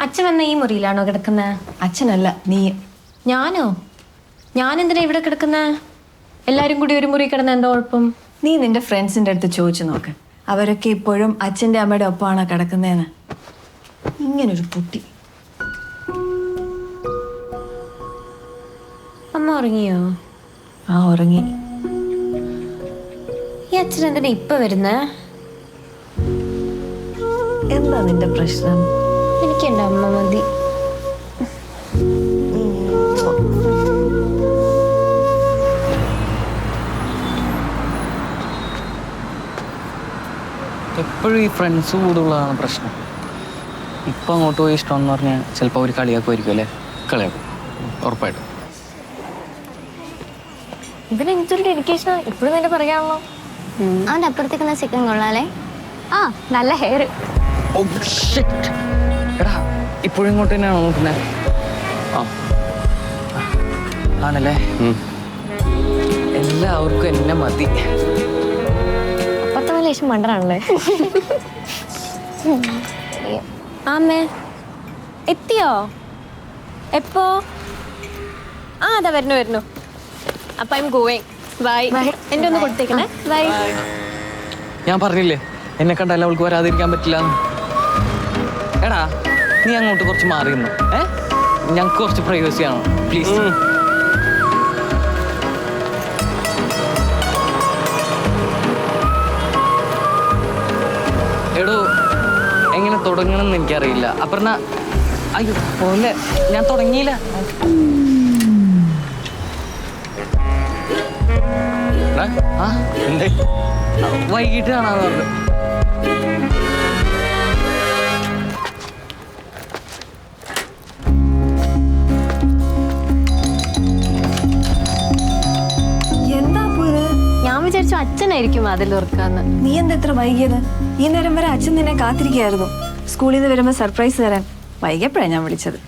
അച്ഛൻ വന്ന ഈ മുറിയിലാണോ കിടക്കുന്നത്? അച്ഛനല്ല, നീ. ഞാനോ? ഞാൻ എന്തിനാ ഇവിടെ കിടക്കുന്നത്? എല്ലാരും കൂടി ഒരു മുറി കിടന്ന എന്താ കുഴപ്പം? നീ നിന്റെ ഫ്രണ്ട്സിന്റെ അടുത്ത് ചോദിച്ചു നോക്ക്. അവരൊക്കെ ഇപ്പോഴും അച്ഛൻ്റെ അമ്മയുടെ ഒപ്പമാണോ കിടക്കുന്നതെന്ന്. ഇങ്ങനൊരു കുട്ടി. അമ്മ ഉറങ്ങിയോ? ആ, ഉറങ്ങി. ഈ അച്ഛൻ എന്തിനാ ഇപ്പൊ വരുന്നേ? എന്താ നിന്റെ പ്രശ്നം? എനിക്ക് എൻ്റെ അമ്മ മതി. എപ്പോഴും ഈ ഫ്രണ്ട്സ് കൂടുതലുള്ളതാണ് പ്രശ്നം. ഇപ്പം അങ്ങോട്ട് പോയി ഇഷ്ടമെന്ന് പറഞ്ഞാൽ ചിലപ്പോൾ അവർ കളിയാക്കുമായിരിക്കും അല്ലേ? കളിയാക്കും, ഉറപ്പായിട്ടും. ഇവന് എന്തൊരു ഡെഡിക്കേഷൻ ഇപ്പോഴും തന്നെ പറയാമല്ലോ. അവൻ്റെ അപ്പുറത്തേക്കുന്ന ചിക്കൻ കൊള്ളാലേ. ആ, നല്ല ഹെയർ. എടാ, ഇപ്പോഴും ഇങ്ങോട്ട് തന്നെയാണോ നോക്കുന്നത്? ആ ആണല്ലേ? എല്ലാവർക്കും എന്നെ മതി. അപ്പുറത്തെ പോലെ ലേശം മണ്ടനാണല്ലേ? അമ്മേ എത്തിയോ? എപ്പോ? ആ, അതാ വരുന്നു. അപ്പൊ ഐ എം ഗോയിങ്. ബൈ. എൻ്റെ ഒന്ന് കൊടുത്തേക്കണേ. ബൈ. ഞാൻ പറഞ്ഞില്ലേ എന്നെ കണ്ടാൽ അവൾക്ക് വരാതിരിക്കാൻ പറ്റില്ല. എടാ, നീ അങ്ങോട്ട് കുറച്ച് മാറിയിരുന്നു. ഞങ്ങൾക്ക് കുറച്ച് പ്രൈവസി ആണോ പ്ലീസ്? എടോ, എങ്ങനെ തുടങ്ങണമെന്ന് എനിക്കറിയില്ല. അപ്പറഞ്ഞ അയ്യോ പോലെ ഞാൻ തുടങ്ങിയില്ല. ആ, വൈകിട്ട് കാണാന്ന് പറഞ്ഞു. എന്താ പോയത്? ഞാൻ വിചാരിച്ചു അച്ഛനായിരിക്കും അതിൽ ഓർക്കാന്ന്. നീ എന്താ ഇത്ര വൈകിയത്? ഈ നേരം വരെ അച്ഛൻ നിന്നെ കാത്തിരിക്കുകയായിരുന്നു സ്കൂളിൽ നിന്ന് വരുമ്പോ സർപ്രൈസ് തരാൻ. വൈകിയപ്പോഴാണ് ഞാൻ വിളിച്ചത്.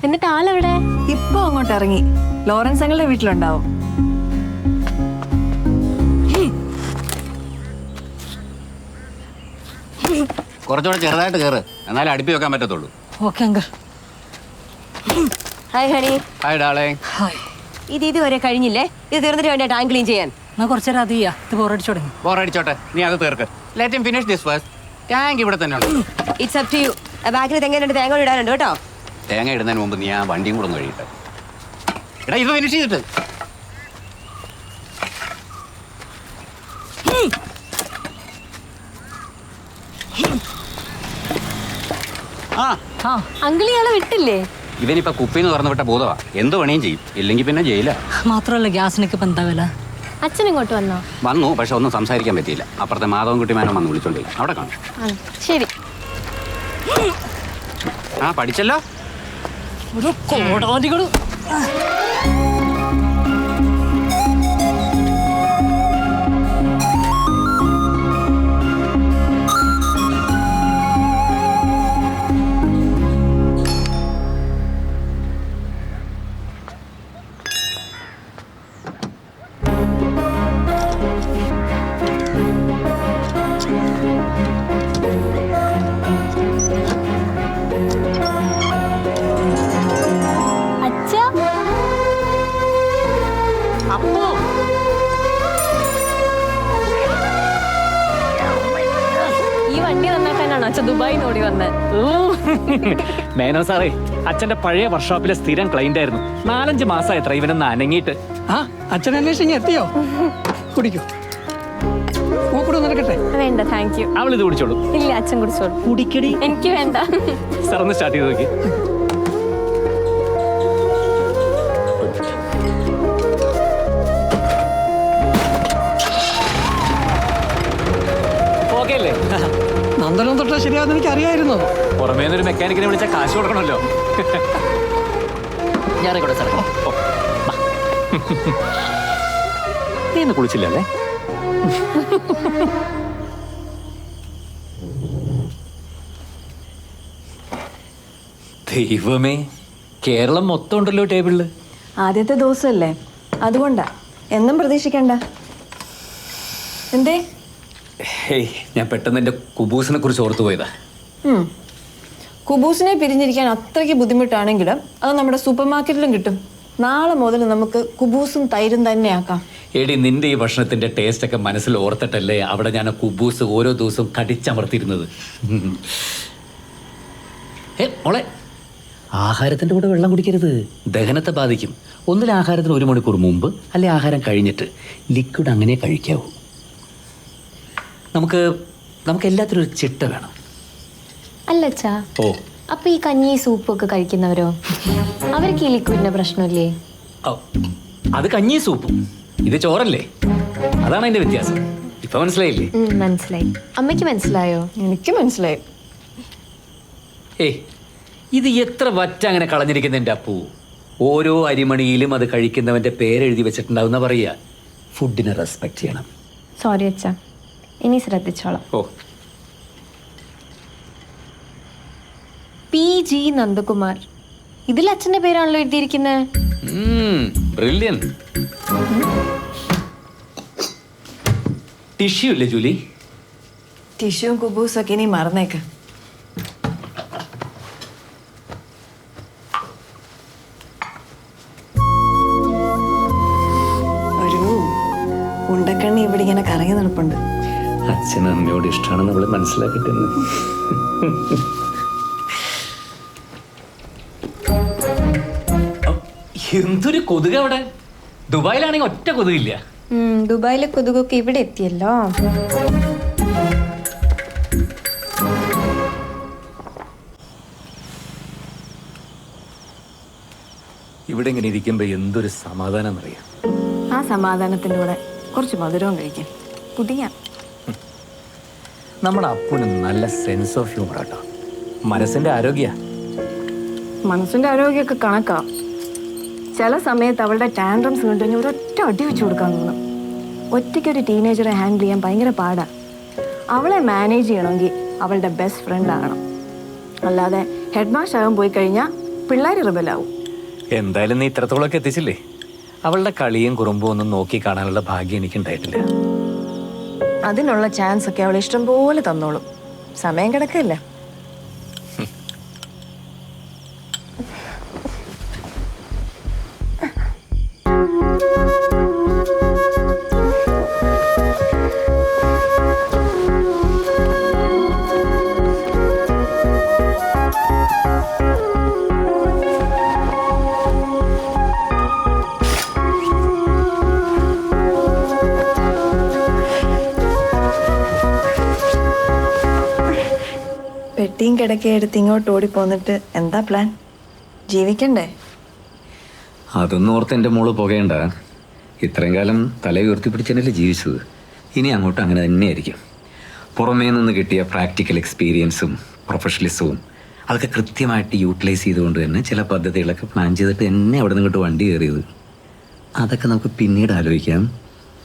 എന്നിട്ട് ആളെവിടെ? ഇപ്പൊ അങ്ങോട്ട് ഇറങ്ങി. ലോറൻസ് അങ്ങളുടെ വീട്ടിലുണ്ടാവും. കുറച്ചുകൂടെ ചെറുതായിട്ട് കയറ്, എന്നാലും അടുപ്പി വെക്കാൻ പറ്റത്തുള്ളൂ. Okay uncle. Hi honey. ഹായ് ഡാളേ. ഹായ്. ഇത് വരെ കഴിഞ്ഞില്ലേ? ഇത് തീർന്നിട്ട് വേണ്ട ടാങ്ക് ക്ലീൻ ചെയ്യാൻ. ഞാൻ കുറച്ചേരം അത് ചെയ്യാം. ഇത് ബോറടിച്ചു തുടങ്ങി. ബോറടിച്ചോട്ടെ, നീ അത് തീർക്ക്. Let him finish this first. Tank ഇവിടെ തന്നെ ഉണ്ട്. It's up to you. ബാക്കിൽ തെങ്ങാനുണ്ട്, തേങ്ങ ഇടാനുണ്ട് കേട്ടോ. തേങ്ങ ഇടുന്നതിന് മുമ്പ് നീ ആ വണ്ടിയും കൂടെ ഒന്ന് കഴിയട്ടെ. എടാ, ഇത് ഫിനിഷ് ചെയ്തിട്ട്. അങ്കിൾ ഇയാളെ വിട്ടില്ലേ? ഇവനിപ്പോ കുപ്പിന്ന് തുറന്നു വിട്ട ഭൂതവാ. എന്ത് പണിയും ചെയ്യും, ഇല്ലെങ്കിൽ പിന്നെ ജയില. മാത്രമല്ല ഗ്യാസിനൊക്കെ ഇപ്പം എന്താ വില? അച്ഛൻ ഇങ്ങോട്ട് വന്നോ? വന്നു, പക്ഷെ ഒന്നും സംസാരിക്കാൻ പറ്റിയില്ല. അപ്പുറത്തെ മാധവൻകുട്ടി മേനോൻ വന്ന് വിളിച്ചോണ്ടേ. അവിടെ കാണും. ശരി. ആ, പഠിച്ചല്ലോ. ഒരു കോടാലികള്. ഈ വണ്ടി നന്നാക്കാനാണോ അച്ഛൻ ദുബായി ഓടി വന്നത്? മേനോ സാറേ, അച്ഛന്റെ പഴയ വർക്ക്ഷോപ്പിലെ സ്ഥിരം ക്ലൈന്റ് ആയിരുന്നു. 4-5 മാസമായി എത്ര ഇവനൊന്ന് അനങ്ങിയിട്ട്. ആ, അച്ഛൻ അന്വേഷിച്ച് എത്തിയോ? കുടിക്കൂ. കൂടെ നടക്കട്ടെ. വേണ്ട, താങ്ക് യു. അവൾ ഇത് കുടിച്ചോളൂ. ഇല്ല, അച്ഛൻ കുടിച്ചോളൂ. കുടിക്കടി. എനിക്ക് വേണ്ട. സാർ ഒന്ന് സ്റ്റാർട്ട് ചെയ്ത് നോക്കി. ഓക്കെ അല്ലേ? നന്ദനം തൊട്ടാ ശരിയാന്ന് എനിക്ക് അറിയായിരുന്നു. പുറമേ നിന്നൊരു മെക്കാനിക്കിനെ വിളിച്ചാൽ കാശ് കൊടുക്കണമല്ലോ. ഞാനേക്കോട്ടെ സാറേ. നീ ഇന്ന് കുളിച്ചില്ലല്ലേ? ദൈവമേ, കേരളം മൊത്തം ഉണ്ടല്ലോ ടേബിളില്. ആദ്യത്തെ ദിവസമല്ലേ, അതുകൊണ്ടാ. എന്നും പ്രതീക്ഷിക്കണ്ട. എന്തേ? ഹേയ്, ഞാൻ പെട്ടെന്ന് എൻ്റെ കുബൂസിനെ കുറിച്ച് ഓർത്തു പോയതാ. കുബൂസിനെ പിരിഞ്ഞിരിക്കാൻ അത്രയ്ക്ക് ബുദ്ധിമുട്ടാണെങ്കിലും അത് നമ്മുടെ സൂപ്പർ മാർക്കറ്റിലും കിട്ടും. നാളെ മുതൽ നമുക്ക് കുബൂസും തൈരും തന്നെ ആക്കാം. എടി നിന്റെ ഈ ഭക്ഷണത്തിന്റെ ടേസ്റ്റ് ഒക്കെ മനസ്സിൽ ഓർത്തിട്ടല്ലേ അവിടെ ഞാൻ കുബൂസ് ഓരോ ദിവസവും കടിച്ചമർത്തിയിരുന്നത്. മോളെ, ആഹാരത്തിന്റെ കൂടെ വെള്ളം കുടിക്കരുത്, ദഹനത്തെ ബാധിക്കും. ഒന്നിൽ ആഹാരത്തിന് 1 മണിക്കൂർ മുമ്പ് അല്ലെ ആഹാരം കഴിഞ്ഞിട്ട് ലിക്വിഡ് അങ്ങനെ കഴിക്കാവൂ. നമുക്ക് എല്ലാത്തിനും ഒരു ചിട്ട വേണം. അല്ലച്ചാ, ഓ അപ്പൊ ഈ കഞ്ഞി സൂപ്പൊക്കെ കഴിക്കുന്നവരോ, അവർക്ക് ഈ ലിക്വിഡിന്റെ പ്രശ്നമില്ലേ? ഓ, അത് കഞ്ഞി സൂപ്പും, ഇത് ചോറല്ലേ, അതാണ് അതിന്റെ വ്യത്യാസം. ഇപ്പൊ മനസ്സിലായില്ലേ? മനസ്സിലായി. അമ്മയ്ക്ക് മനസ്സിലായോ? എനിക്ക് മനസ്സിലായി. ഇത് എത്ര വറ്റ അങ്ങനെ കളഞ്ഞിരിക്കുന്ന എൻ്റെ അപ്പു. ഓരോ അരിമണിയിലും അത് കഴിക്കുന്നവന്റെ പേരെഴുതി വെച്ചിട്ടുണ്ടാവുന്ന പറയുക. ഫുഡിനെ റെസ്പെക്ട് ചെയ്യണം. സോറി അച്ഛാ, ഇനി ശ്രദ്ധിച്ചോളാം. ഓ, PG നന്ദകുമാർ, ഇതിൽ അച്ഛന്റെ പേരാണല്ലോ എഴുതിയിരിക്കുന്നത്. ബ്രില്യൻ. ടിഷ്യൂ ഇല്ലേ ജൂലി? ടിഷ്യൂവും കുബൂസും ഒക്കെ ഇനി മറന്നേക്ക്. ഒരു ഉണ്ടക്കണ്ണി ഇവിടെ ഇങ്ങനെ കറങ്ങി നടപ്പുണ്ട്. അച്ഛൻ അമ്മയോട് ഇഷ്ടമാണെന്ന് അവള് മനസ്സിലാക്കിട്ടെ. എന്തൊരു കൊതുക് അവിടെ. ദുബായിലാണെങ്കിൽ ഒറ്റ കൊതുകില്ല. ദുബായിലെ കൊതുകൊക്കെ ഇവിടെ എത്തിയല്ലോ. ഇവിടെ ഇങ്ങനെ ഇരിക്കുമ്പോ എന്തൊരു സമാധാനം അറിയാം. ആ സമാധാനത്തിൻ്റെ കൂടെ കുറച്ച് മധുരവും കഴിക്കാം. പുതിയ നമ്മുടെ അപ്പുന് നല്ല സെൻസ് ഓഫ് ഹ്യൂമർ ആട്ടോ. മനസ്സിന്റെ ആരോഗ്യ. മനസ്സിൻ്റെ ആരോഗ്യമൊക്കെ കണക്കാ. ചില സമയത്ത് അവളുടെ ടാൻഡ്രംസ് കണ്ടുകഴിഞ്ഞാൽ ഒരൊറ്റ അടി വെച്ച് കൊടുക്കാൻ തോന്നും. ഒറ്റയ്ക്കൊരു ടീനേജറെ ഹാൻഡിൽ ചെയ്യാൻ ഭയങ്കര പാടാ. അവളെ മാനേജ് ചെയ്യണമെങ്കിൽ അവളുടെ ബെസ്റ്റ് ഫ്രണ്ട് ആകണം. അല്ലാതെ ഹെഡ് മാഷ് ആകാൻ പോയി കഴിഞ്ഞാൽ പിള്ളേർ റിബലാവും. എന്തായാലും നീ ഇത്രത്തോളൊക്കെ എത്തിച്ചില്ലേ. അവളുടെ കളിയും കുറുമ്പും ഒന്നും നോക്കി കാണാനുള്ള ഭാഗ്യം എനിക്കുണ്ടായിട്ടില്ല. അതിനുള്ള ചാൻസ് ഒക്കെ അവൾ ഇഷ്ടം പോലെ തന്നോളും. സമയം കിടക്കില്ല. പെട്ടിയും കിടക്കയും എടുത്ത് ഇങ്ങോട്ട് ഓടിപ്പോന്നിട്ട് എന്താ പ്ലാൻ? ജീവിക്കണ്ടേ? അതൊന്നും ഓർത്ത് എൻ്റെ മോള് പോകേണ്ട. ഇത്രയും കാലം തല ഉയർത്തിപ്പിടിച്ചല്ലേ ജീവിച്ചത്. ഇനി അങ്ങോട്ട് അങ്ങനെ തന്നെയായിരിക്കും. പുറമേ നിന്ന് കിട്ടിയ പ്രാക്ടിക്കൽ എക്സ്പീരിയൻസും പ്രൊഫഷണലിസവും അതൊക്കെ കൃത്യമായിട്ട് യൂട്ടിലൈസ് ചെയ്തുകൊണ്ട് തന്നെ ചില പദ്ധതികളൊക്കെ പ്ലാൻ ചെയ്തിട്ട് എന്നെ അവിടെ നിന്ന് ഇങ്ങോട്ട് വണ്ടി കയറിയത്. അതൊക്കെ നമുക്ക് പിന്നീട് ആലോചിക്കാം.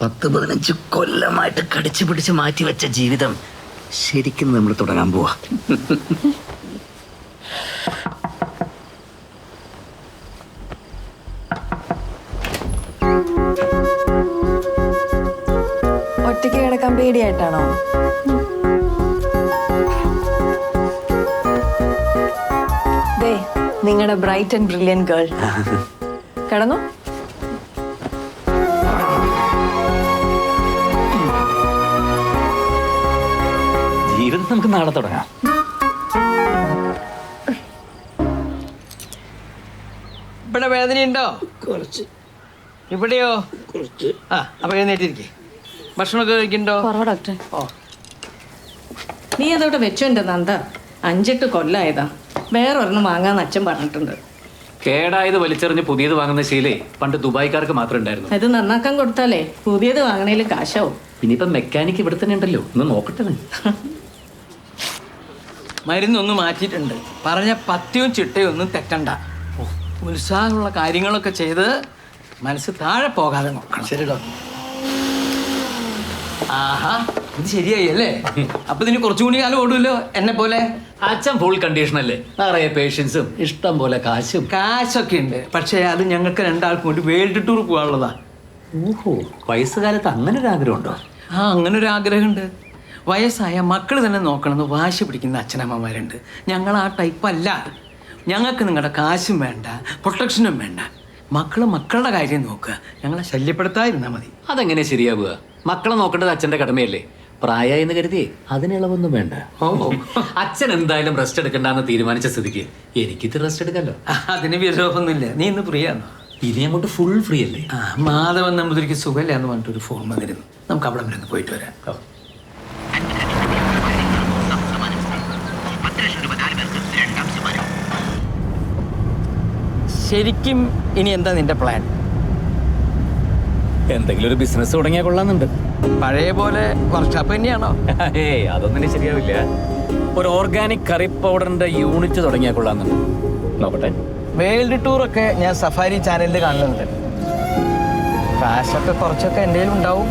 10-15 കൊല്ലമായിട്ട് കടിച്ചു പിടിച്ച് മാറ്റി വെച്ച ജീവിതം ശരിക്കും നമ്മൾ തുടരാൻ പോവാ. ഒറ്റയ്ക്ക് കിടക്കാൻ പേടിയായിട്ടാണോ? ദേ, നിങ്ങളുടെ ബ്രൈറ്റ് ആൻഡ് ബ്രില്യൻ ഗേൾ. കിടന്നു. ജീവിതം നമുക്ക് നാളെ തുടങ്ങാം. ഇവിടെ വേദനയുണ്ടോ? കുറച്ച്. ഇവിടെയോ? കുറച്ച്. അപ്പൊ എഴുന്നേറ്റിരിക്കേ. ഭക്ഷണമൊക്കെ കഴിക്കണ്ടോ? ഡോക്ടർ. ഓ, നീ അതവിടെ വെച്ചോണ്ട് നന്ദ. 5-8 കൊല്ലായതാ. വേറൊരെണ്ണം വാങ്ങാന്ന് അച്ഛൻ പറഞ്ഞിട്ടുണ്ട്. കേടായത് വലിച്ചെറിഞ്ഞ് പുതിയത് വാങ്ങുന്ന ശീലേ പണ്ട് ദുബായിക്കാർക്ക് മാത്രമേ ഉണ്ടായിരുന്നു. ഇത് നന്നാക്കാൻ കൊടുത്താലേ പുതിയത് വാങ്ങണേല് കാശാവും. ഇനിയിപ്പം മെക്കാനിക്ക് ഇവിടെ തന്നെ ഉണ്ടല്ലോ, ഒന്ന് നോക്കട്ടെ. മരുന്നൊന്നും മാറ്റിയിട്ടുണ്ട്. പറഞ്ഞ പത്യവും ചിട്ടയും ഒന്നും തെറ്റണ്ട. ഉത്സാഹമുള്ള കാര്യങ്ങളൊക്കെ ചെയ്ത് മനസ്സ് താഴെ പോകാതെ നോക്കണം. ശരി ഡോക്ടർ. ആഹാ, ഇത് ശരിയായി അല്ലേ? അപ്പൊ ഇതിന് കുറച്ചുകൂടി കാലം ഓടുമല്ലോ എന്നെ പോലെ. അച്ഛൻ ഫുൾ കണ്ടീഷൻ അല്ലേ, നിറയെ പേഷ്യൻസും ഇഷ്ടം പോലെ കാശും. കാശൊക്കെ ഉണ്ട്, പക്ഷേ അത് ഞങ്ങൾക്ക് 2 ആൾക്കും കൂടി വേൾഡ് ടൂർ പോകാനുള്ളതാ. ഓഹോ, വയസ്സുകാലത്ത് അങ്ങനെ ഒരു ആഗ്രഹം ഉണ്ടോ? അങ്ങനെ ഒരു ആഗ്രഹമുണ്ട്. വയസ്സായ മക്കൾ തന്നെ നോക്കണമെന്ന് വാശി പിടിക്കുന്ന അച്ഛനമ്മമാരുണ്ട്. ഞങ്ങൾ ആ ടൈപ്പല്ല. ഞങ്ങൾക്ക് നിങ്ങളുടെ കാശും വേണ്ട, പ്രൊട്ടക്ഷനും വേണ്ട. മക്കളുടെ കാര്യം നോക്കുക. ഞങ്ങളെ ശല്യപ്പെടുത്താതിരുന്നാൽ മതി. അതെങ്ങനെ ശരിയാവുക? മക്കളെ നോക്കേണ്ടത് അച്ഛന്റെ കടമയല്ലേ? പ്രായമായി എന്ന് കരുതി അതിനിളവൊന്നും വേണ്ട. അച്ഛൻ എന്തായാലും റെസ്റ്റ് എടുക്കണ്ടെന്ന് തീരുമാനിച്ച സ്ഥിതിക്ക് എനിക്കിത് റെസ്റ്റ് എടുക്കാമല്ലോ. അതിന് വിരോധമൊന്നുമില്ല. നീ ഇന്ന് ഫ്രീ ആണോ? ഇനി അങ്ങോട്ട് ഫുൾ ഫ്രീ അല്ലേ? മാധവൻ നമ്പൂതിരിക്ക് സുഖമില്ല എന്ന് പറഞ്ഞിട്ടൊരു ഫോൺ വന്നിരുന്നു. നമുക്ക് അവിടെ വരെ ഒന്ന് പോയിട്ട് വരാം. ശരിക്കും ഇനി എന്താ നിന്റെ പ്ലാൻ? എന്തെങ്കിലും ഒരു ബിസിനസ് തുടങ്ങിയാൽ കൊള്ളാന്നുണ്ട്. പഴയ പോലെ വർക്ക്ഷോപ്പ് തന്നെയാണോ? ഏയ് അതൊന്നും ഇനി ശരിയാവില്ല. ഒരു ഓർഗാനിക് കറി പൗഡറിന്റെ യൂണിറ്റ് തുടങ്ങിയാൽ കൊള്ളാന്നുണ്ട്. നോക്കട്ടെ. വേൾഡ് ടൂറൊക്കെ ഞാൻ സഫാരി ചാനലിൽ കാണുന്നുണ്ട്. കാശൊക്കെ കുറച്ചൊക്കെ എൻ്റെ ഉണ്ടാവും.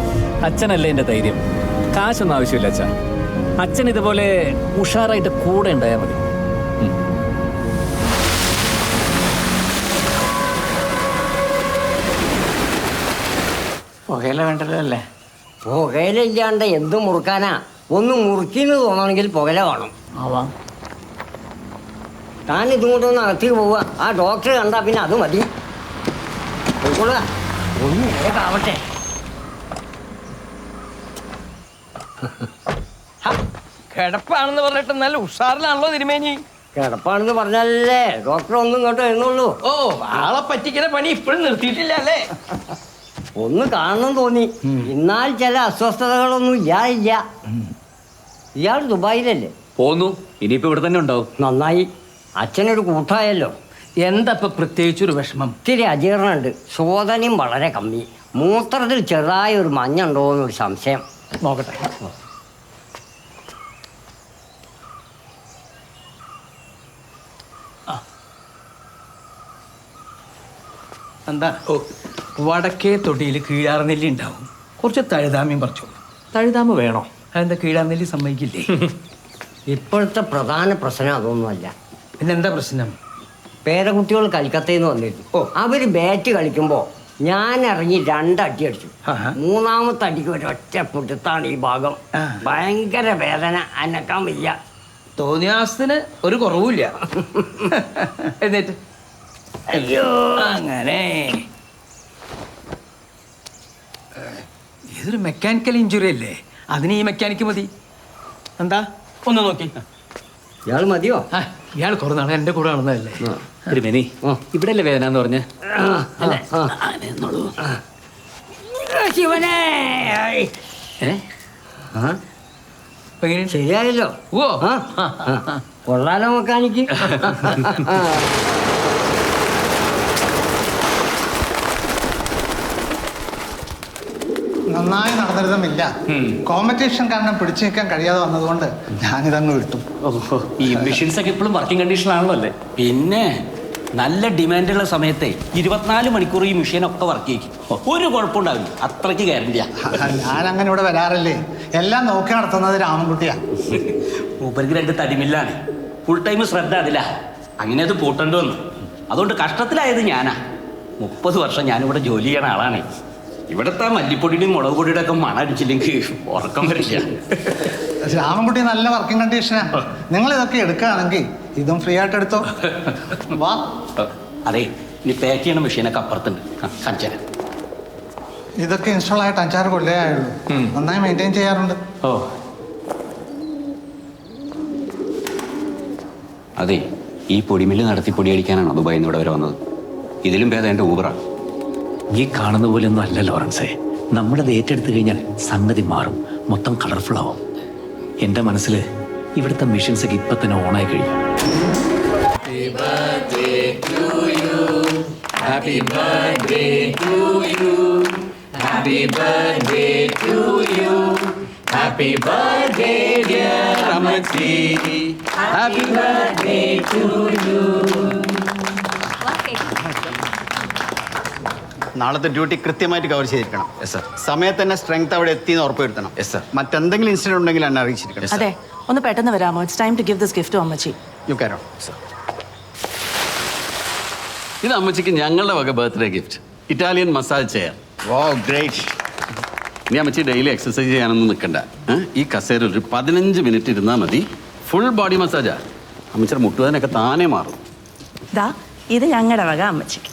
അച്ഛനല്ലേ എൻ്റെ ധൈര്യം. കാശൊന്നും ആവശ്യമില്ല അച്ഛൻ. അച്ഛൻ ഇതുപോലെ ഉഷാറായിട്ട് കൂടെ ഉണ്ടായാൽ മതി. പുകയില വേണ്ടല്ലോ അല്ലേ? പുകയിലില്ലാണ്ട് എന്ത് മുറുക്കാനാ? ഒന്ന് മുറുക്കിന്ന് തോന്നണമെങ്കിൽ പുകയില കാണും. ആവാം. താൻ ഇതും കൊണ്ടൊന്ന് അകത്തേക്ക് പോവുക. ആ ഡോക്ടർ കണ്ടാ പിന്നെ അത് മതി. പോയിക്കൊള്ളുക. ഒന്ന് നേരക്കാവട്ടെ. കിടപ്പാണെന്ന് പറഞ്ഞിട്ട് നല്ല ഉഷാറിലാണല്ലോ തിരുമേനി. കിടപ്പാണെന്ന് പറഞ്ഞാലേ ഡോക്ടർ ഒന്നും ഇങ്ങോട്ട് എഴുന്നുള്ളൂ. ഓ, ആളെ പറ്റിക്കുന്ന പണി ഇപ്പോഴും നിർത്തിയിട്ടില്ല അല്ലേ? ഒന്ന് കാണണം തോന്നി. എന്നാൽ ചില അസ്വസ്ഥതകളൊന്നും ഇല്ല. ഇയാൾ ദുബായിലല്ലേ? പോന്നു. ഇനിയിപ്പോ ഇവിടെ തന്നെ ഉണ്ടാവും. നന്നായി. അച്ഛനൊരു കൂട്ടായല്ലോ. എന്താ ഇപ്പൊ പ്രത്യേകിച്ചൊരു വിഷമം? ഇത്തിരി അജീർണുണ്ട്. ശോധനയും വളരെ കമ്മി. മൂത്രത്തിൽ ചെറുതായ ഒരു മഞ്ഞുണ്ടോ എന്നൊരു സംശയം. നോക്കട്ടെ. എന്താ? വടക്കേ തൊടിയിൽ കീഴാർനെല്ലി ഉണ്ടാവും. കുറച്ച് തഴുതാമ്യം പറിച്ചോളൂ. തഴുതാമ വേണോ? അതെന്താ കീഴാർനെല്ലി സമ്മതിക്കില്ലേ? ഇപ്പോഴത്തെ പ്രധാന പ്രശ്നം അതൊന്നുമല്ല. പിന്നെന്താ പ്രശ്നം? പേരക്കുട്ടികൾ കൽക്കത്തയിൽ നിന്ന് വന്നിരുന്നു. അവര് ബാറ്റ് കളിക്കുമ്പോൾ ഞാൻ ഇറങ്ങി 2 അടി അടിച്ചു. മൂന്നാമത്തെ അടിക്ക് ഒരൊറ്റ പൊടുത്താണ് ഈ ഭാഗം. ഭയങ്കര വേദന, അനക്കാൻ വയ്യ. തോന്നിയാസത്തിന് ഒരു കുറവുമില്ല. എന്നിട്ട് അയ്യോ, അങ്ങനെ ഇതൊരു മെക്കാനിക്കൽ ഇഞ്ചുറി അല്ലേ? അതിന് ഈ മെക്കാനിക്ക് മതി. എന്താ ഒന്ന് നോക്കി. ഇയാൾ മതിയോ? ഇയാൾ കുറേ നാളെ എൻ്റെ കൂടെ നടന്നതല്ലേ? തിരുമേനി, ഇവിടെ അല്ലേ വേദന എന്ന് പറഞ്ഞ്? ശിവനെ, ശരിയായല്ലോ. ഓ, കൊള്ളാലോ മെക്കാനിക്ക്. നന്നായി നടന്നിരുന്നുമില്ല. കോമ്പറ്റീഷൻ കാരണം പിടിച്ചു നിൽക്കാൻ കഴിയാതെ വന്നതുകൊണ്ട് ഞാനിതങ്ങ് വിട്ടു. ഈ മെഷീൻസ് ഒക്കെ ഇപ്പോഴും വർക്കിംഗ് കണ്ടീഷനാണല്ലോ അല്ലേ? പിന്നെ നല്ല ഡിമാൻഡുള്ള സമയത്തെ 24 മണിക്കൂർ ഈ മെഷീനൊക്കെ വർക്ക് ചെയ്യിക്കും. ഒരു കുഴപ്പമുണ്ടാവില്ല. അത്രയ്ക്ക് ഗ്യാരണ്ടിയാ. ഞാനങ്ങനെ ഇവിടെ വരാറില്ലേ. എല്ലാം നോക്കി നടത്തുന്നത് രാമൻകുട്ടിയാ. മൂപ്പർക്ക് 2 തടിമില്ലാണ്. ഫുൾ ടൈം ശ്രദ്ധ അതില്ല. അങ്ങനെ അത് പൂട്ടേണ്ടി വന്നു. അതുകൊണ്ട് കഷ്ടത്തിലായത് ഞാനാ. 30 വർഷം ഞാനിവിടെ ജോലി ചെയ്യണ ആളാണ്. ഇവിടുത്തെ മല്ലിപ്പൊടിയുടെയും മുളക് പൊടിയുടെ ഒക്കെ മണം അടിച്ചില്ലെങ്കിൽ ഉറക്കം വരില്ല. രാമൻകുട്ടി നല്ല വർക്കിംഗ് കണ്ടീഷനാ. നിങ്ങൾ ഇതൊക്കെ എടുക്കുകയാണെങ്കിൽ ഇതും ഫ്രീ ആയിട്ട് എടുത്തോ. വാ. അതെ, ഇനി പാക്ക് ചെയ്യണ മെഷീനൊക്കെ അപ്പുറത്തുണ്ട്. കാണിച്ചു തരാം. ഇതൊക്കെ ഇൻസ്റ്റാൾ ആയിട്ട് 5-6 കൊല്ലമേ ആയുള്ളൂ. നന്നായി മെയിൻറ്റെയിൻ ചെയ്യാറുണ്ട്. ഓ, അതെ, ഈ പൊടിമില്ല് നടത്തി പൊടിയടിക്കാനാണോ ദുബായിൽ നിന്ന് ഇവിടെ വരെ വന്നത്? ഇതിലും ഭേദം എൻ്റെ ഊബറാണ്. ഈ കാണുന്ന പോലെ ഒന്നും അല്ല ലോറൻസേ. നമ്മളത് ഏറ്റെടുത്തു കഴിഞ്ഞാൽ സംഗതി മാറും. മൊത്തം കളർഫുൾ ആവും. എൻ്റെ മനസ്സിൽ ഇവിടുത്തെ മെഷീൻസ് ഒക്കെ ഇപ്പൊ തന്നെ ഓണായി കഴിഞ്ഞു. നാളത്തെ ഡ്യൂട്ടി കൃത്യമായിട്ട് കവർ ചെയ്തിരിക്കണം. സമയത്ത് തന്നെ സ്ട്രെങ്ത് അവിടെ എത്തിയെന്ന് ഉറപ്പുവരുത്തണം. മറ്റെന്തെങ്കിലും ഇൻസിഡന്റ് ഉണ്ടെങ്കിൽ എന്നെ അറിയിച്ചിരിക്കണം. അതെ, ഒന്ന് പെട്ടെന്ന് വരാമോ? It's time to give this gift to അമ്മച്ചി. You can. ഇത് അമ്മച്ചിക്ക് ഞങ്ങളുടെ വക birthday gift. Italian massage chair. Wow, great. ഇനി അമ്മച്ചി ഡെയിലി എക്സസൈസ് ചെയ്യാനൊന്നും നിൽക്കണ്ട. ഈ കസേര ഒരു 15 മിനിറ്റ് ഇരുന്നാൽ മതി. ഫുൾ ബോഡി മസാജാ. അമ്മച്ചിയുടെ മുട്ടുവേദനയൊക്കെ താനേ മാറും. ദാ ഇത് ഞങ്ങളുടെ വക അമ്മച്ചിക്ക്.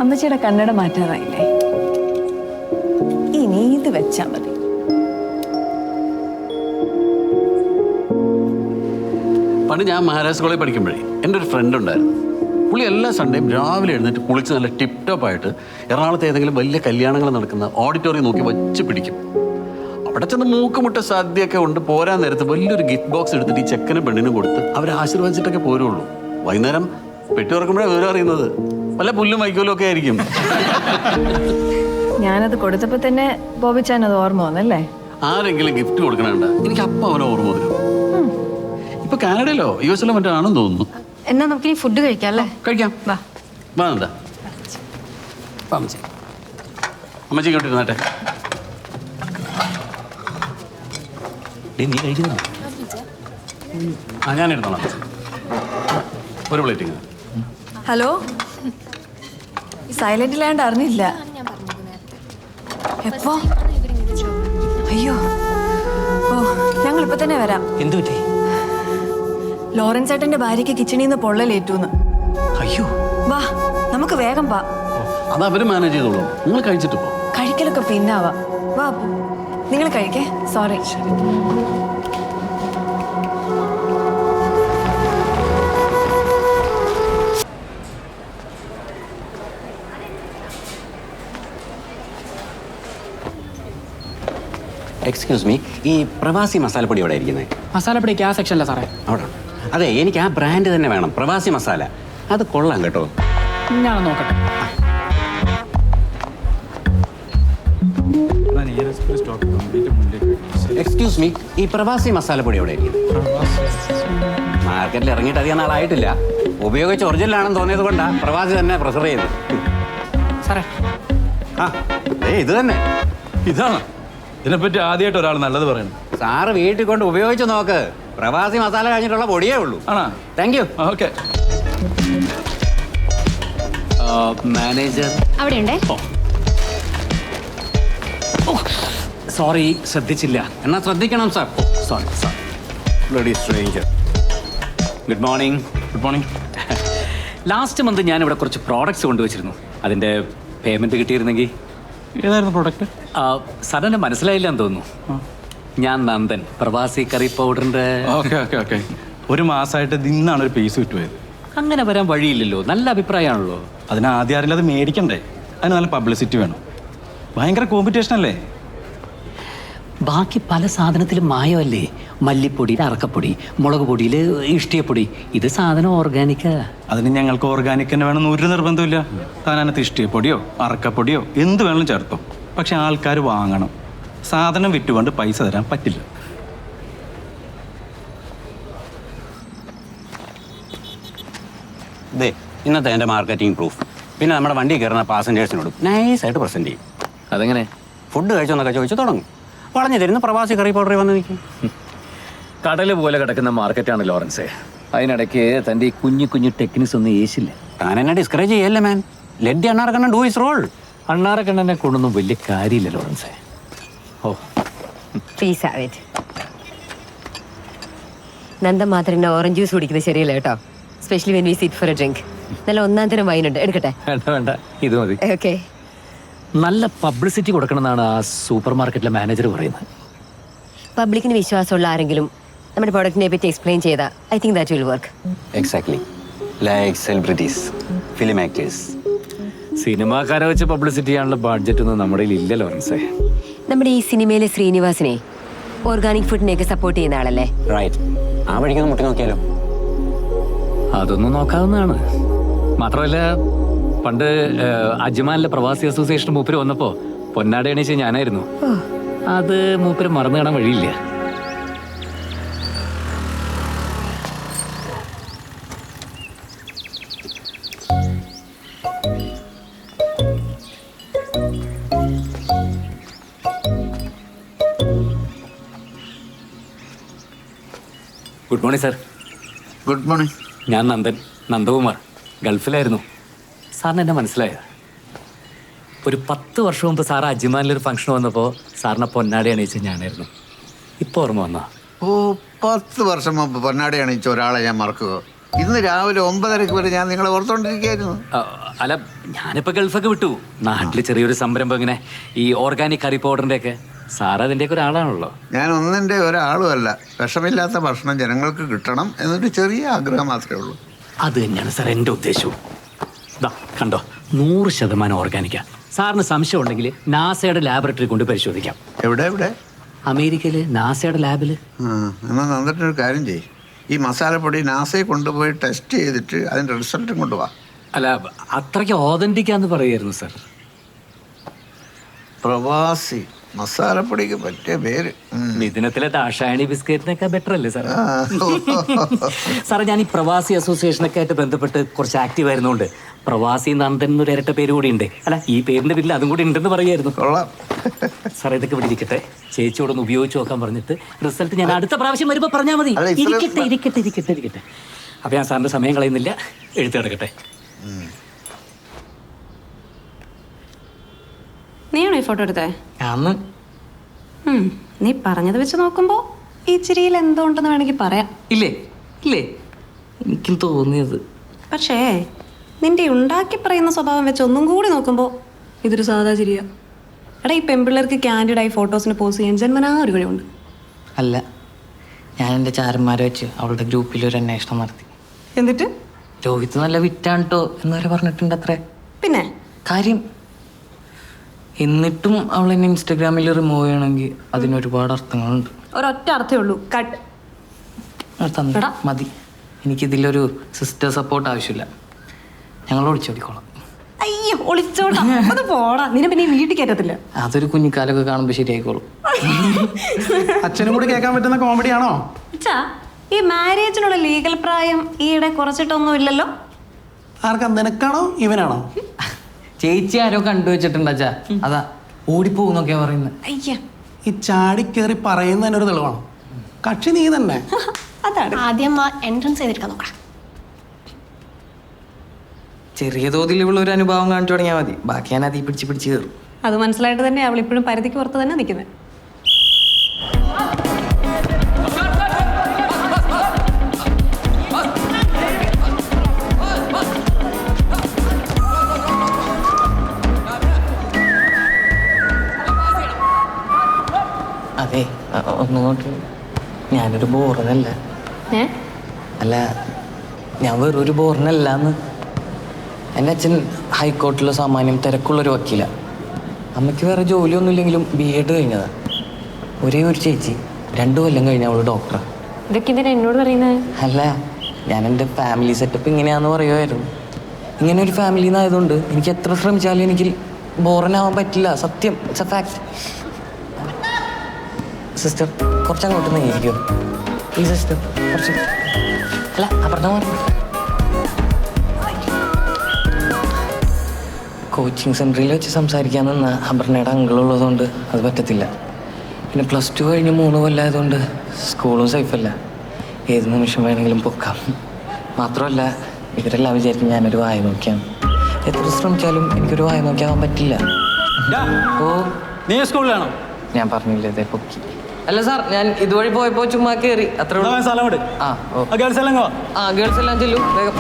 അമ്മച്ചിയുടെ കണ്ണട മാറ്റാറായില്ലേ? ഇനി ഇത് വെച്ചാ മതി. പണ്ട് ഞാൻ മഹാരാജ് കോളേജിൽ പഠിക്കുമ്പോഴേ എൻ്റെ ഒരു ഫ്രണ്ട് ഉണ്ടായിരുന്നു. പുള്ളി എല്ലാ സൺഡേയും രാവിലെ എഴുന്നേറ്റ് കുളിച്ച് നല്ല ടിപ് ടോപ്പ് ആയിട്ട് എറണാകുളത്ത് ഏതെങ്കിലും വലിയ കല്യാണങ്ങൾ നടക്കുന്ന ഓഡിറ്റോറിയം നോക്കി വച്ച് പിടിക്കും. അവിടെ ചെന്ന് മൂക്കുമുട്ട സദ്യയൊക്കെ കൊണ്ട് പോരാൻ നേരത്ത് വലിയൊരു ഗിഫ്റ്റ് ബോക്സ് എടുത്തിട്ട് ഈ ചെക്കനും പെണ്ണിനും കൊടുത്ത് അവരെ ആശീർവദിച്ചിട്ടൊക്കെ പോരുള്ളൂ. വൈകുന്നേരം പെട്ടി തുറക്കുമ്പോഴാണ് വിവരം അറിയുന്നത്. വല്ല പുല്ലും വൈക്കോലും ഒക്കെ ആയിരിക്കും. ഞാനത് കൊടുത്തപ്പോ തന്നെ ബോബിച്ചാൻ അത് ഓർമ്മ വന്നല്ലേ? ആരെങ്കിലും ഗിഫ്റ്റ് കൊടുക്കണണ്ട എനിക്ക് അപ്പം അവനെ ഓർമ്മ വരും. ഇപ്പൊ കാനഡയിലോ US മറ്റോ ആണെന്ന് തോന്നുന്നു. എന്നാ നമുക്ക് ഇനി ഫുഡ് കഴിക്കാം അല്ലേ? കഴിക്കാം. വാ എന്താ അമ്മച്ചി അമ്മച്ചി ഇങ്ങോട്ടിരുന്നാട്ടെ. നീ കഴിക്കുന്നു? ഞാൻ എടുത്തോളാം. ഒരു പ്ലേറ്റിങ്. ഹലോ, സൈലന്റിലാണ്ട് അറിഞ്ഞില്ല. എപ്പോ? അയ്യോ, ഓ ഞങ്ങൾ ഇപ്പൊ തന്നെ വരാം. എന്തു പറ്റി? ലോറൻസ് ഏട്ടന്റെ ഭാര്യയ്ക്ക് കിച്ചണിൽ നിന്ന് പൊള്ളലേറ്റൂന്ന്. അയ്യോ, വാ നമുക്ക് വേഗം വാ. അത് അവര് മാനേജ് ചെയ്തോളൂ. നിങ്ങൾ കഴിച്ചിട്ട് പോ. കഴിക്കലൊക്കെ പിന്നാവാ. വാ നിങ്ങൾ കഴിക്കേ. സോറി. എക്സ്ക്യൂസ് മീ, ഈ പ്രവാസി മസാലപ്പൊടി എവിടെ ഇരിക്കുന്നത്? മസാലപ്പൊടിക്ക് ആ സെക്ഷനല്ല സാറേ. അവിടെ. അതെ, എനിക്ക് ആ ബ്രാൻഡ് തന്നെ വേണം, പ്രവാസി മസാല. അത് കൊള്ളാം കേട്ടോ. ഞാൻ നോക്കട്ടെ. എക്സ്ക്യൂസ് മീ, ഈ പ്രവാസി മസാലപ്പൊടി എവിടെ ഇരിക്കുന്നത്? മാർക്കറ്റിൽ ഇറങ്ങിയിട്ട് അധികം നാളായിട്ടില്ല. ഉപയോഗിച്ച് ഒറിജിനലാണെന്ന് തോന്നിയത് കൊണ്ടാണ് പ്രവാസി തന്നെ പ്രിഫർ ചെയ്യുന്നത്. സാറേ, ആ ഇത് തന്നെ. ഇതാണ് ഇതിനെപ്പറ്റി ആദ്യമായിട്ട് ഒരാൾ നല്ലത് പറയണം. സാറ് വീട്ടിൽ കൊണ്ട് ഉപയോഗിച്ച് നോക്ക്. പ്രവാസി മസാല കഴിഞ്ഞിട്ടുള്ള പൊടിയേ ഉള്ളൂ. ആണോ? Thank you. ഓക്കെ. മാനേജർ അവിടെ ഉണ്ടേ. സോറി, ശ്രദ്ധിച്ചില്ല. എന്നാ ശ്രദ്ധിക്കണം sir. Sorry sir. Bloody stranger. Good morning. Good morning. Last month ഞാൻ ഇവിടെ കുറച്ച് പ്രോഡക്ട്സ് കൊണ്ടുവച്ചിരുന്നു. അതിൻ്റെ പേയ്മെൻറ്റ് കിട്ടിയിരുന്നെങ്കിൽ. ഏതായിരുന്നു പ്രോഡക്റ്റ്? സാറിന് മനസ്സിലായില്ല എന്ന് തോന്നുന്നു. ഞാൻ നന്ദൻ, പ്രവാസി കറി പൗഡറിൻ്റെ. Okay okay okay. ഒരു മാസമായിട്ട് ഇന്നാണ് ഒരു പീസ് വിറ്റുപോയത്. അങ്ങനെ വരാൻ വഴിയില്ലല്ലോ, നല്ല അഭിപ്രായമാണല്ലോ. അതിന് ആദ്യം ആരെങ്കിലും അത് മേടിക്കണ്ടേ? അതിന് നല്ല പബ്ലിസിറ്റി വേണം. ഭയങ്കര കോമ്പറ്റീഷൻ അല്ലേ? ബാക്കി പല സാധനത്തിലും മായമല്ലേ. മല്ലിപ്പൊടിയിൽ അറക്കപ്പൊടി, മുളക് പൊടിയിൽ ഇഷ്ടിയപ്പൊടി. ഇത് സാധനം ഓർഗാനിക്കാ. അതിന് ഞങ്ങൾക്ക് ഓർഗാനിക് തന്നെ വേണമെന്ന് ഒരു നിർബന്ധമില്ല. താനകത്ത് ഇഷ്ടിയപ്പൊടിയോ അറക്കപ്പൊടിയോ എന്ത് വേണമെങ്കിലും ചേർത്തോ. പക്ഷെ ആൾക്കാർ വാങ്ങണം. സാധനം വിറ്റുകൊണ്ട് പൈസ തരാൻ പറ്റില്ല. ദേ ഇന്നത്തെ എൻ്റെ മാർക്കറ്റിംഗ് പ്രൂഫ്. പിന്നെ നമ്മുടെ വണ്ടി കയറുന്ന പാസഞ്ചേഴ്സിനോട് നൈസായിട്ട് പ്രസൻറ്റ് ചെയ്യും. അതെങ്ങനെ? ഫുഡ് കഴിച്ചോന്നൊക്കെ ചോദിച്ചു തുടങ്ങും. പറഞ്ഞു തരുന്ന പ്രവാസി കറി പൗഡറിൽ വന്ന് നിൽക്കും. കടൽ പോലെ കിടക്കുന്ന മാർക്കറ്റാണ് ലോറൻസേ. അതിനിടയ്ക്ക് തൻ്റെ ഈ കുഞ്ഞു കുഞ്ഞു ടെക്നിക്സ് ഒന്നും ഏശില്ല. താൻ എന്നെ ഡിസ്കറേജ് ചെയ്യല്ലേ മാൻ. ലെറ്റ് ദി അണ്ണാറക്കണ്ണൻ ഡു ഹിസ് റോൾ. അണ്ണാറക്കണ്ണനെ കൊണ്ടൊന്നും വലിയ കാര്യമില്ല ലോറൻസേ. Oh please have it. Nanda മാത്രം ഓറഞ്ച് ജ്യൂസ് കുടിക്കുന്നത് ശരിയല്ല കേട്ടോ. Specially when we sit for a drink. നല്ല ഒന്നാം തരം വൈൻ ഉണ്ട്, എടുക്കട്ടെ? വേണ്ട വേണ്ട, ഇത് മതി. ഓക്കെ. നല്ല പബ്ലിസിറ്റി കൊടുക്കണമെന്നാണ് ആ സൂപ്പർ മാർക്കറ്റിലെ മാനേജർ പറയുന്നത്. പബ്ലിക്കിന് വിശ്വാസമുള്ള ആരെങ്കിലും നമ്മുടെ പ്രോഡക്റ്റിനെ പറ്റി എക്സ്പ്ലെയിൻ ചെയ്താൽ I think that will work. Exactly like celebrities, film actors. സിനിമാക്കാരെ വെച്ച് പബ്ലിസിറ്റി ചെയ്യാനുള്ള ബഡ്ജറ്റ് ഒന്നും നമ്മുടെ ഇല്ല ലോറൻസേ. നമ്മുടെ ഈ സിനിമയിലെ ശ്രീനിവാസിനെ ഓർഗാനിക് ഫുഡിനെയൊക്കെ സപ്പോർട്ട് ചെയ്യുന്ന ആളല്ലേ? റൈറ്റ്. ആ വഴിക്കൊന്ന് മുട്ടി നോക്കിയാലോ? അതൊന്നും നോക്കാവുന്നതാണ്. മാത്രമല്ല, പണ്ട് അജ്മാനിലെ പ്രവാസി അസോസിയേഷൻ മൂപ്പര് വന്നപ്പോ പൊന്നാട എണീച്ച് ഞാനായിരുന്നു. അത് മൂപ്പര് മറന്നു കാണാൻ വഴിയില്ല. Good morning sir. Good morning. ഞാൻ നന്ദൻ, നന്ദകുമാർ. ഗൾഫിലായിരുന്നു. സാറിന് എന്നെ മനസ്സിലായോ? ഒരു 10 വർഷം മുമ്പ് സാറ് അജ്മാനിലൊരു ഫംഗ്ഷൻ വന്നപ്പോൾ സാറിനെ പൊന്നാടി അണിയിച്ച ഞാനായിരുന്നു. ഇപ്പോൾ ഓർമ്മ വന്നോ? ഓ, 10 വർഷം മുമ്പ് പൊന്നാടി അണിയിച്ച ഒരാളെ ഞാൻ മറക്കുക. ഇന്ന് രാവിലെ 9:30 വരെ ഞാൻ നിങ്ങളെ ഓർത്തോണ്ടിരിക്കുകയായിരുന്നു. അല്ല, ഞാനിപ്പോൾ ഗൾഫൊക്കെ വിട്ടു. നാട്ടിൽ ചെറിയൊരു സംരംഭം ഇങ്ങനെ ഈ ഓർഗാനിക് കറി പൗഡറിൻ്റെ ഒക്കെ. സാർ അതിൻ്റെയൊക്കെ ഒരാളാണല്ലോ. ഞാൻ ഒന്നിൻ്റെ ഒരാളുമല്ല. വിഷമില്ലാത്ത ഭക്ഷണം ജനങ്ങൾക്ക് കിട്ടണം എന്നൊരു ചെറിയ ആഗ്രഹം മാത്രമേ ഉള്ളൂ. അത് തന്നെയാണ് സാർ എൻ്റെ ഉദ്ദേശവും. ഇതാ കണ്ടോ, 100% ഓർഗാനിക്കാ. സാറിന് സംശയം ഉണ്ടെങ്കിൽ നാസയുടെ ലാബറട്ടറി കൊണ്ട് പരിശോധിക്കാം. എവിടെ എവിടെ? അമേരിക്കയിൽ നാസയുടെ ലാബിൽ. എന്നാൽ നന്നിട്ടൊരു കാര്യം ചെയ്യും. ഈ മസാലപ്പൊടി നാസയെ കൊണ്ടുപോയി ടെസ്റ്റ് ചെയ്തിട്ട് അതിൻ്റെ റിസൾട്ടും കൊണ്ടുപോവാ. അല്ല, അത്രയ്ക്ക് ഓതന്റിക്കാന്ന് പറയായിരുന്നു സാർ. പ്രവാസി മസാലപ്പൊടിക്ക് പറ്റിയ പേര്. മിഥുനത്തിലെ ദാഷായണി ബിസ്ക്കറ്റിനൊക്കെ ബെറ്റർ അല്ലേ സാർ? സാറേ, ഞാൻ ഈ പ്രവാസി അസോസിയേഷനൊക്കെ ആയിട്ട് ബന്ധപ്പെട്ട് കുറച്ച് ആക്റ്റീവ് ആയിരുന്നുകൊണ്ട് പ്രവാസി നന്ദൻ എന്നൊരു ഇരട്ട പേര് കൂടി ഉണ്ട്. അല്ല, ഈ പേരിന്റെ പേരിൽ അതും കൂടി ഉണ്ടെന്ന് പറയായിരുന്നു. സാറേ, ഇതൊക്കെ ഇവിടെ ഇരിക്കട്ടെ. ചേച്ചിയോട് ഒന്ന് ഉപയോഗിച്ച് നോക്കാൻ പറഞ്ഞിട്ട് റിസൾട്ട് ഞാൻ അടുത്ത പ്രാവശ്യം വരുമ്പോൾ പറഞ്ഞാൽ മതി. ഇരിക്കട്ടെ. അപ്പൊ ഞാൻ സാറിന്റെ സമയം കളയുന്നില്ല, എഴുത്തെടുക്കട്ടെ. നീയാണോ ഈ ഫോട്ടോ എടുത്തേ? അന്ന് നീ പറഞ്ഞത് വെച്ച് നോക്കുമ്പോ ഈ ചിരിയിൽ എന്തോ ഉണ്ടെന്ന് വേണമെങ്കിൽ പറയാം. ഇല്ലേ എനിക്കും തോന്നിയത്. പക്ഷേ നിന്റെ ഉണ്ടാക്കി പറയുന്ന സ്വഭാവം വെച്ച് ഒന്നും കൂടി നോക്കുമ്പോ ഇതൊരു സാധാ ചിരിയാ. എടാ, ഈ പെൺപിള്ളേർക്ക് ക്യാൻഡിഡായി ഫോട്ടോസിന് പോസ്റ്റ് ചെയ്യാൻ ജന്മനാ ഒരു കഴിവുണ്ട്. അല്ല, ഞാൻ എൻ്റെ ചാരന്മാരെ വെച്ച് അവളുടെ ഗ്രൂപ്പിൽ ഒരു അന്വേഷണം നടത്തി. എന്നിട്ട് രോഹിത് നല്ല വിറ്റാണ് കേട്ടോ എന്ന് പറഞ്ഞിട്ടുണ്ട്. അത്രേ പിന്നെ കാര്യം. എന്നിട്ടും അവൾ എന്നെ ഇൻസ്റ്റാഗ്രാമിൽ റിമൂവ് ചെയ്യണമെങ്കിൽ അതിനൊരുപാട് അർത്ഥങ്ങളുണ്ട്. ഒരൊറ്റ അർത്ഥമേ ഉള്ളൂ, കട്ട്. മതി, എനിക്കിതിലൊരു സിസ്റ്റർ സപ്പോർട്ട് ആവശ്യമില്ല. ഞങ്ങൾ ഒളിച്ചോടിക്കോളാം. അയ്യോ, ഒളിച്ചോടാ, അത് പോടാ. നിന്നെ പിന്നെ വീട്ടിൽ കയറ്റത്തില്ല. അതൊരു കുഞ്ഞിക്കാലൊക്കെ കാണുമ്പോൾ ശരിയായിക്കോളും. അച്ഛനും കൂടി കേൾക്കാൻ പറ്റുന്ന കോമഡിയാണോ? ഈ മാരേജിനുള്ള ലീഗൽ പ്രായം ഈയിടെ കുറച്ചിട്ടൊന്നും ഇല്ലല്ലോ. ആർക്കാ, നിനക്കാണോ ഇവനാണോ? ചേച്ചി ആരോ കണ്ടുവച്ചിട്ടുണ്ട് അച്ഛാ, അതാ ഓടിപ്പോകുന്നൊക്കെയാ പറയുന്നത്. അയ്യ, ഈ ചാടി കയറി പറയുന്നതിനൊരു തെളിവാണോ? കക്ഷി നീ തന്നെ. അതാണ് ആദ്യം എൻട്രൻസ് ചെയ്തെടുക്കാൻ നോക്കണം. ചെറിയ തോതിൽ ഇവളൊരു അനുഭവം കാണിച്ചു തുടങ്ങിയാൽ മതി. ബാക്കി ഞാൻ അതിൽ പിടിച്ച് കയറും. അത് മനസ്സിലായിട്ട് തന്നെ അവൾ ഇപ്പോഴും പരിധിക്ക് പുറത്ത് തന്നെ നിൽക്കുന്നത്. അതെ, ഒന്നുകൊണ്ട് ഞാനൊരു ബോറനല്ല. അല്ല, ഞാൻ വേറൊരു ബോറനല്ലാന്ന്. എൻ്റെ അച്ഛൻ ഹൈക്കോർട്ടിലെ സാമാന്യം തിരക്കുള്ളൊരു വക്കീലാണ്. അമ്മയ്ക്ക് വേറെ ജോലിയൊന്നും ഇല്ലെങ്കിലും BEd കഴിഞ്ഞതാണ്. ഒരേ ഒരു ചേച്ചി 2 കൊല്ലം കഴിഞ്ഞ അവള് ഡോക്ടറാണ്. ഇതൊക്കെ ഇതിന് എന്നോട് പറയുന്നത്? അല്ല, ഞാൻ എൻ്റെ ഫാമിലി സെറ്റപ്പ് ഇങ്ങനെയാണെന്ന് പറയുമായിരുന്നു. ഇങ്ങനെ ഒരു ഫാമിലി എന്നായതുകൊണ്ട് എനിക്ക് എത്ര ശ്രമിച്ചാലും എനിക്ക് ബോറനാവാൻ പറ്റില്ല. സത്യം, ഇറ്റ്സ് എ ഫാക്ട്. സിസ്റ്റർ, കുറച്ചങ്ങോട്ട് നീങ്ങിയിരിക്കുമോ പ്ലീസ് സിസ്റ്റർ? കുറച്ച് അല്ല, അപ്പുറത്തെ കോച്ചിങ് സെൻറ്ററിൽ വെച്ച് സംസാരിക്കാൻ നിന്ന അപർണയുടെ അങ്കിളുള്ളതുകൊണ്ട് അത് പറ്റത്തില്ല. പിന്നെ +2 കഴിഞ്ഞ് 3 കൊല്ലമായതുകൊണ്ട് സ്കൂളും സേഫല്ല. ഏത് നിമിഷം വേണമെങ്കിലും പൊക്കാം. മാത്രമല്ല, ഇവരെല്ലാം വിചാരിക്കും ഞാനൊരു വായ നോക്കിയാണ്. എത്ര ശ്രമിച്ചാലും എനിക്കൊരു വായ നോക്കിയാവാൻ പറ്റില്ല. ഓ, നീ സ്കൂളിലാണോ? ഞാൻ പറഞ്ഞില്ലേ, ഇതേ പൊക്കി. അല്ല സാർ, ഞാൻ ഇതുവഴി പോയപ്പോ ചുമ്മാ കയറി അത്ര. ഗേൾസ് എല്ലാം ചെല്ലും. വേഗം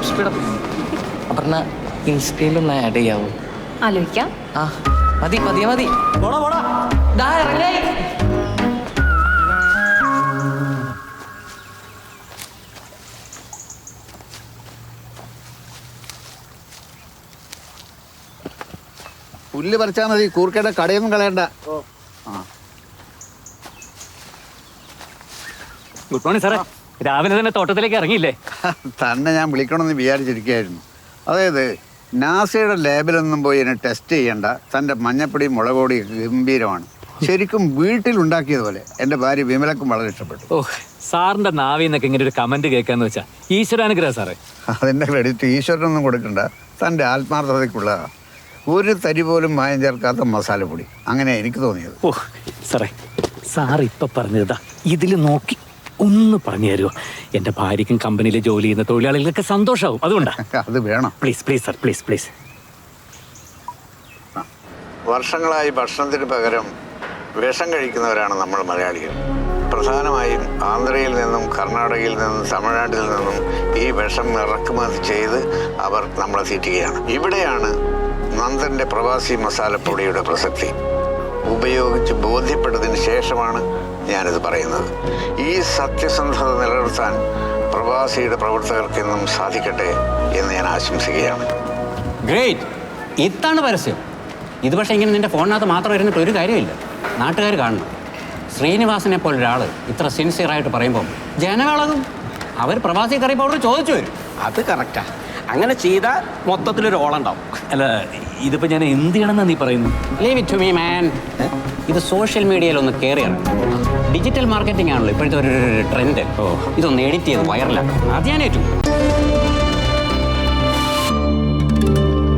സ്പീഡപ്പ്. അപർണ, ഇൻസ്റ്റയിലൊന്ന് ആഡ് ചെയ്യാവോ? ആലോചിക്കാം. മതി. ദാ ഇറങ്ങായി. പുല്ല് പറിച്ചാൽ മതി, കൂർക്കയുടെ കടയൊന്നും കളയണ്ട. ഗുഡ് മോർണിംഗ് സാറേ. രാവിലെ തന്നെ തോട്ടത്തിലേക്ക് ഇറങ്ങിയില്ലേ? തന്നെ ഞാൻ വിളിക്കണമെന്ന് വിചാരിച്ചിരിക്കുകയായിരുന്നു. അതായത് നാസയുടെ ലാബിലൊന്നും പോയി എന്നെ ടെസ്റ്റ് ചെയ്യണ്ട. തൻ്റെ മഞ്ഞപ്പൊടി മുളകൊടി ഗംഭീരമാണ്. ശരിക്കും വീട്ടിലുണ്ടാക്കിയതുപോലെ. എൻ്റെ ഭാര്യ വിമലക്കും വളരെ ഇഷ്ടപ്പെട്ടു. ഓ, സാറിന്റെ നാവിൽ നിന്നൊക്കെ ഇങ്ങനെ ഒരു കമന്റ് കേൾക്കാന്ന് വെച്ചാൽ ഈശ്വരാനുഗ്രഹം സാറേ. അതിൻ്റെ ക്രെഡിറ്റ് ഈശ്വരനൊന്നും കൊടുക്കണ്ട, തൻ്റെ ആത്മാർത്ഥതയ്ക്കുള്ളതാണ്. ഒരു തരി പോലും മായം ചേർക്കാത്ത മസാലപ്പൊടി. അങ്ങനെ എനിക്ക് തോന്നിയത്. ഓ സാറേ, സാർ ഇപ്പം പറഞ്ഞതാ, ഇതിൽ നോക്കി ഒന്ന് പറഞ്ഞു തരുമോ? എൻ്റെ ഭാര്യയ്ക്കും കമ്പനിയിൽ ജോലി ചെയ്യുന്ന തൊഴിലാളികൾക്ക് സന്തോഷമാവും. അതുകൊണ്ടാണ്. അത് വേണം. Please sir, please. വർഷങ്ങളായി ഭക്ഷണത്തിന് പകരം വിഷം കഴിക്കുന്നവരാണ് നമ്മൾ മലയാളികൾ. പ്രധാനമായും ആന്ധ്രയിൽ നിന്നും കർണാടകയിൽ നിന്നും തമിഴ്നാട്ടിൽ നിന്നും ഈ വിഷം ഇറക്കുമതി ചെയ്ത് അവർ നമ്മളെ തീറ്റുകയാണ്. ഇവിടെയാണ് നന്ദൻ്റെ പ്രവാസി മസാലപ്പൊടിയുടെ പ്രസക്തി. ഉപയോഗിച്ച് ബോധ്യപ്പെട്ടതിന് ശേഷമാണ് ഞാനിത് പറയുന്നത്. ഈ സത്യസന്ധത നിലനിർത്താൻ പ്രവാസിയുടെ പ്രവർത്തകർക്കെന്നും സാധിക്കട്ടെ എന്ന് ഞാൻ ആശംസിക്കുകയാണ്. ഗ്രേറ്റ്, ഇതാണ് പരസ്യം. ഇത് പക്ഷേ ഇങ്ങനെ നിന്റെ ഫോണിനകത്ത് മാത്രം ഇരുന്നിട്ട് ഒരു കാര്യമില്ല, നാട്ടുകാർ കാണണം. ശ്രീനിവാസനെ പോലെ ഒരാൾ ഇത്ര സിൻസിയറായിട്ട് പറയുമ്പോൾ ജനങ്ങളതും അവർ പ്രവാസി കറി പൗഡർ ചോദിച്ചു വരും. അത് കറക്റ്റാ. അങ്ങനെ ചെയ്താൽ മൊത്തത്തിലൊരു ഓളുണ്ടാവും. അല്ല, ഇതിപ്പോ ഞാൻ എന്ത് ചെയ്യണമെന്നാ നീ പറയുന്നു? Leave it to me man. ഇത് സോഷ്യൽ മീഡിയയിൽ ഒന്ന് കയറിയാണ്. ഡിജിറ്റൽ മാർക്കറ്റിംഗ് ആണല്ലോ ഇപ്പോഴത്തെ ഒരു ട്രെൻഡ്. ഇതൊന്ന് എഡിറ്റ് ചെയ്ത് വൈറലാക്കാം. അത് ഞാൻ ഏറ്റു.